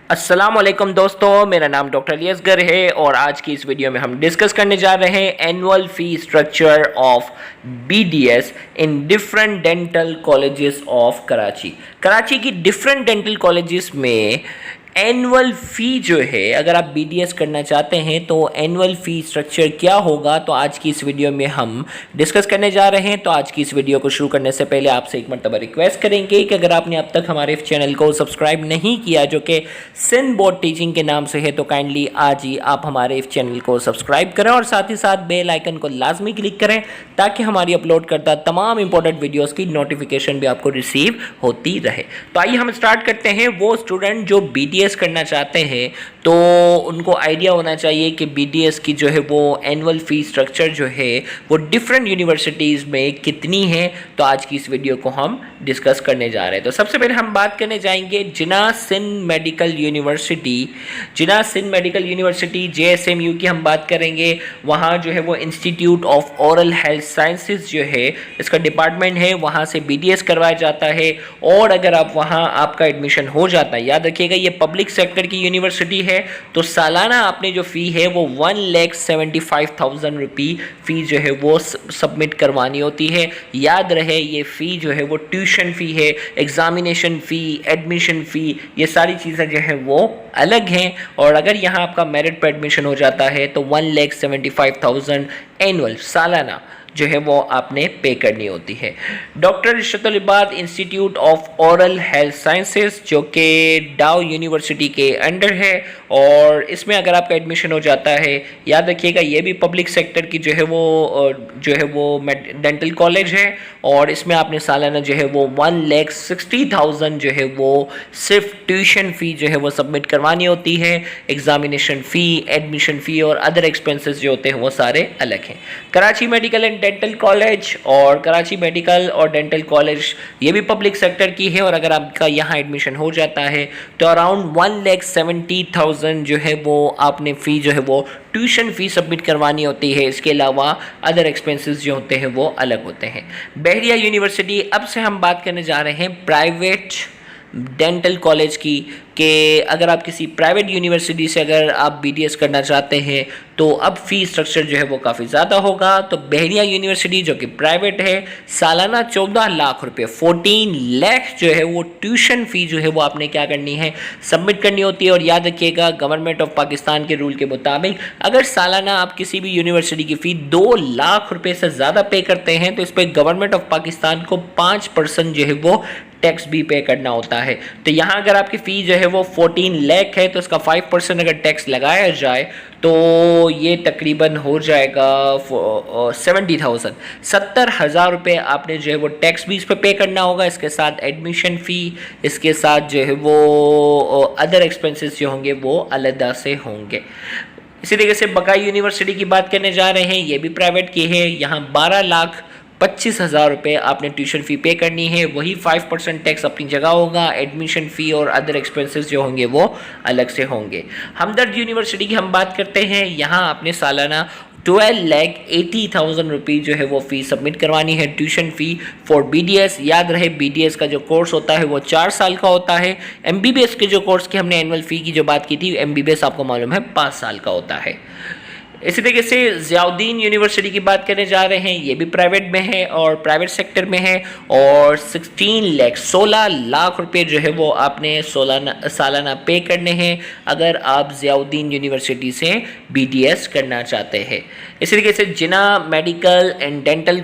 अस्सलामुअलैकुम दोस्तों, मेरा नाम डॉक्टर अलियसगर है और आज की इस वीडियो में हम डिस्कस करने जा रहे हैं annual fee structure of BDS in different dental colleges of Karachi. Karachi की डिफरेंट डेंटल कॉलेजेस में एनुअल फ़ी जो है, अगर आप बीडीएस करना चाहते हैं तो एनुअल फ़ी स्ट्रक्चर क्या होगा, तो आज की इस वीडियो में हम डिस्कस करने जा रहे हैं। तो आज की इस वीडियो को शुरू करने से पहले आपसे एक मरतबा रिक्वेस्ट करेंगे कि अगर आपने अब तक हमारे इस चैनल को सब्सक्राइब नहीं किया, जो कि सिंध बोर्ड टीचिंग के नाम से है, तो काइंडली आज ही आप हमारे इस चैनल को सब्सक्राइब करें और साथ ही साथ बेल आइकन को लाजमी क्लिक करें ताकि हमारी अपलोड करता तमाम इंपॉर्टेंट वीडियोज़ की नोटिफिकेशन भी आपको रिसीव होती रहे। तो आइए हम स्टार्ट करते हैं। वो स्टूडेंट जो बीडीएस करना चाहते हैं तो उनको आइडिया होना चाहिए कि बीडीएस की जो है वो एनुअल फी स्ट्रक्चर जो है वो डिफरेंट यूनिवर्सिटीज़ में कितनी है। तो आज की इस वीडियो को हम डिस्कस करने जा रहे हैं। तो सबसे पहले हम बात करने जाएंगे जिन्ना सिंध मेडिकल यूनिवर्सिटी जेएसएमयू की हम बात करेंगे। वहाँ जो है वो institute of oral health sciences जो है, इसका डिपार्टमेंट है, वहाँ से बीडीएस करवाया जाता है। और अगर आप वहाँ आपका एडमिशन हो जाता है, याद रखिएगा ये पब्लिक सेक्टर की यूनिवर्सिटी है, तो सालाना आपने जो फ़ी है वो 1,75,000 रुपये फ़ी जो है वो सबमिट करवानी होती है। याद रहे ये फ़ी जो है वो ट्यूशन फ़ी है, एग्ज़ामिनेशन फ़ी, एडमिशन फ़ी, ये सारी चीज़ें जो है वो अलग हैं। और अगर यहाँ आपका मेरिट पर एडमिशन हो जाता है तो 1,75,000 एनुअल सालाना जो है वो आपने पे करनी होती है। Doctor Ishratul Ibad institute of oral health sciences जो कि डाउ यूनिवर्सिटी के अंडर है, और इसमें अगर आपका एडमिशन हो जाता है, याद रखिएगा ये भी पब्लिक सेक्टर की जो है वो डेंटल कॉलेज है, और इसमें आपने सालाना जो है वो 1,60,000 जो है वो सिर्फ ट्यूशन फ़ी जो है वो सबमिट करवानी होती है। एग्ज़ामिनेशन फ़ी, एडमिशन फ़ी और अदर एक्सपेंसेस जो होते हैं वो सारे अलग हैं। Karachi medical and dental college और कराची मेडिकल और डेंटल कॉलेज ये भी पब्लिक सेक्टर की है, और अगर आपका यहाँ एडमिशन हो जाता है तो अराउंड 1,70,000 जो है वो आपने फ़ी जो है वो ट्यूशन फ़ी सबमिट करवानी होती है। इसके अलावा अदर एक्सपेंसेस जो होते हैं वो अलग होते हैं। बहरिया यूनिवर्सिटी, अब से हम बात करने जा रहे हैं प्राइवेट डेंटल कॉलेज की, कि अगर आप किसी प्राइवेट यूनिवर्सिटी से अगर आप बीडीएस करना चाहते हैं तो अब फ़ी स्ट्रक्चर जो है वो काफ़ी ज़्यादा होगा। तो बहरिया यूनिवर्सिटी जो कि प्राइवेट है, सालाना 14 लाख रुपए 14 लाख जो है वो ट्यूशन फ़ी जो है वो आपने क्या करनी है, सबमिट करनी होती है। और याद रखिएगा गवर्नमेंट ऑफ पाकिस्तान के रूल के मुताबिक अगर सालाना आप किसी भी यूनिवर्सिटी की फ़ी 2 लाख रुपये से ज़्यादा पे करते हैं तो इस पर गवर्नमेंट ऑफ पाकिस्तान को 5% जो है वो टैक्स भी पे करना होता है। तो यहाँ अगर आपकी फ़ी जो है वो 14 लाख है तो इसका 5% अगर टैक्स लगाया जाए तो ये तकरीबन हो जाएगा 70,000 रुपये आपने जो है वो टैक्स भी इस पर पे करना होगा। इसके साथ एडमिशन फ़ी, इसके साथ जो है वो अदर एक्सपेंसेस जो होंगे वो अलग से होंगे। इसी तरीके से बकाई यूनिवर्सिटी की बात करने जा रहे हैं, ये भी प्राइवेट की है। यहाँ 12,25,000 रुपये आपने ट्यूशन फ़ी पे करनी है, वही 5% टैक्स अपनी जगह होगा। एडमिशन फ़ी और अदर एक्सपेंसेस जो होंगे वो अलग से होंगे। हमदर्द यूनिवर्सिटी की हम बात करते हैं, यहाँ आपने सालाना 12,80,000 रुपये जो है वो फ़ी सबमिट करवानी है, ट्यूशन फ़ी फॉर बीडीएस। याद रहे बीडीएस का जो कोर्स होता है वो 4 साल का होता है। एमबीबीएस के जो कोर्स की हमने एनुअल फ़ी की जो बात की थी, एमबीबीएस आपको मालूम है 5 साल का होता है। इसी तरीके से ज़ियाउद्दीन यूनिवर्सिटी की बात करने जा रहे हैं, ये भी प्राइवेट में है और प्राइवेट सेक्टर में है, और 16 लाख रुपए जो है वो आपने सालाना पे करने हैं अगर आप ज़ियाउद्दीन यूनिवर्सिटी से बीडीएस करना चाहते हैं। इसी तरीके से जिन्ना मेडिकल एंड डेंटल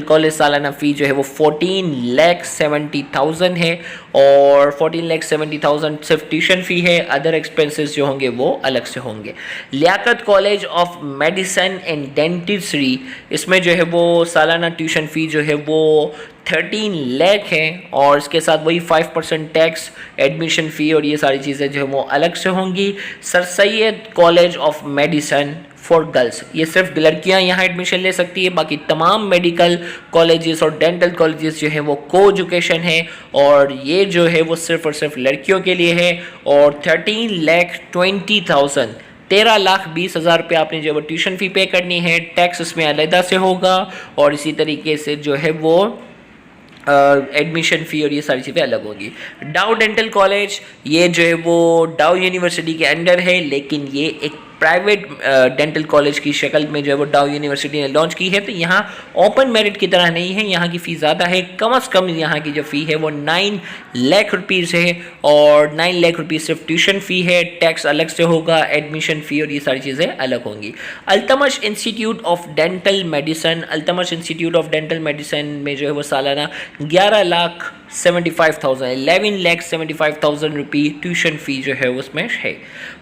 कॉलेज सालाना फ़ी जो है वो 14,70,000 है, और 14,70,000 सिर्फ ट्यूशन फ़ी है, अदर एक्सपेंसेस जो होंगे वो अलग से होंगे। Liaquat college of medicine and dentistry, इसमें जो है वो सालाना ट्यूशन फ़ी जो है वो 13 लाख है, और इसके साथ वही 5% टैक्स, एडमिशन फ़ी और ये सारी चीज़ें जो है वो अलग से होंगी। Sir Syed college of medicine for girls, ये सिर्फ लड़कियां यहाँ एडमिशन ले सकती है, बाकी तमाम मेडिकल कॉलेजेस और डेंटल कॉलेजेस जो है वो को एजुकेशन है, और ये जो है वो सिर्फ और सिर्फ लड़कियों के लिए है। और 13,20,000 13,20,000 रुपये आपने जो वो ट्यूशन फ़ी पे करनी है, टैक्स इसमें अलग से होगा। और इसी तरीके से जो है वो एडमिशन फ़ी और ये सारी चीज़ें अलग होंगी। डाउ डेंटल कॉलेज ये जो है वो डाउ यूनिवर्सिटी के अंडर है, लेकिन ये एक प्राइवेट डेंटल कॉलेज की शक्ल में जो है वो डाउ यूनिवर्सिटी ने लॉन्च की है। तो यहाँ ओपन मेरिट की तरह नहीं है, यहाँ की फ़ी ज़्यादा है। कम से कम यहाँ की जो फ़ी है वो 9 लाख रुपीज़ है, और 9 लाख रुपीज़ सिर्फ ट्यूशन फ़ी है, टैक्स अलग से होगा, एडमिशन फ़ी और ये सारी चीज़ें अलग होंगी। Altamash institute of dental medicine, Altamash institute of dental medicine में जो है वो सालाना 11,75,000 रुपये ट्यूशन फ़ी जो है उसमें है।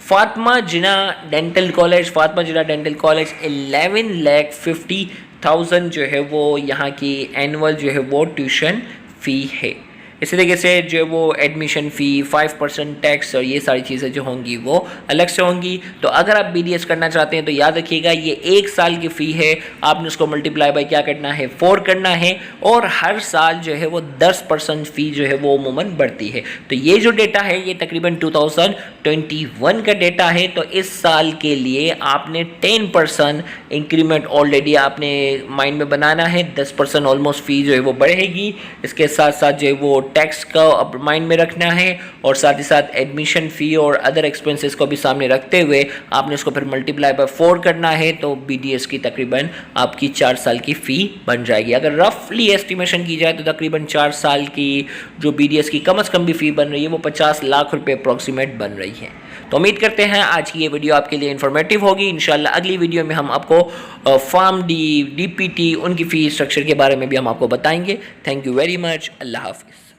फातिमा जिन्ना डेंटल कॉलेज, फातिमा जिन्ना डेंटल कॉलेज 11,50,000 जो है वो यहाँ की एनुअल जो है वो ट्यूशन फ़ी है। इसी तरीके से जो वो एडमिशन फ़ी 5% टैक्स और ये सारी चीज़ें जो होंगी वो अलग से होंगी। तो अगर आप BDS करना चाहते हैं तो याद रखिएगा ये 1 साल की फ़ी है, आपने उसको मल्टीप्लाई बाय क्या करना है 4 करना है, और हर साल जो है वो 10% फ़ी जो है वो अमूमन बढ़ती है। तो ये जो डेटा है ये तकरीबन 2021 का डेटा है। तो इस साल के लिए आपने 10% इंक्रीमेंट ऑलरेडी आपने माइंड में बनाना है, 10% ऑलमोस्ट फ़ी जो है वो बढ़ेगी। इसके साथ साथ जो है वो टैक्स का माइंड में रखना है, और साथ ही साथ एडमिशन फ़ी और अदर एक्सपेंसेस को भी सामने रखते हुए आपने इसको फिर मल्टीप्लाई बाय 4 करना है। तो BDS की तकरीबन आपकी 4 साल की फ़ी बन जाएगी। अगर रफली एस्टिमेशन की जाए तो तकरीबन 4 साल की जो BDS की कम से कम भी फ़ी बन रही है वो 50 लाख रुपये अप्रॉक्सीमेट बन रही है। तो उम्मीद करते हैं आज की ये वीडियो आपके लिए इन्फॉर्मेटिव होगी। इंशाल्लाह अगली वीडियो में हम आपको फार्म डी, DPT उनकी फ़ी स्ट्रक्चर के बारे में भी हम आपको बताएंगे। Thank you very much. अल्लाह हाफिज़।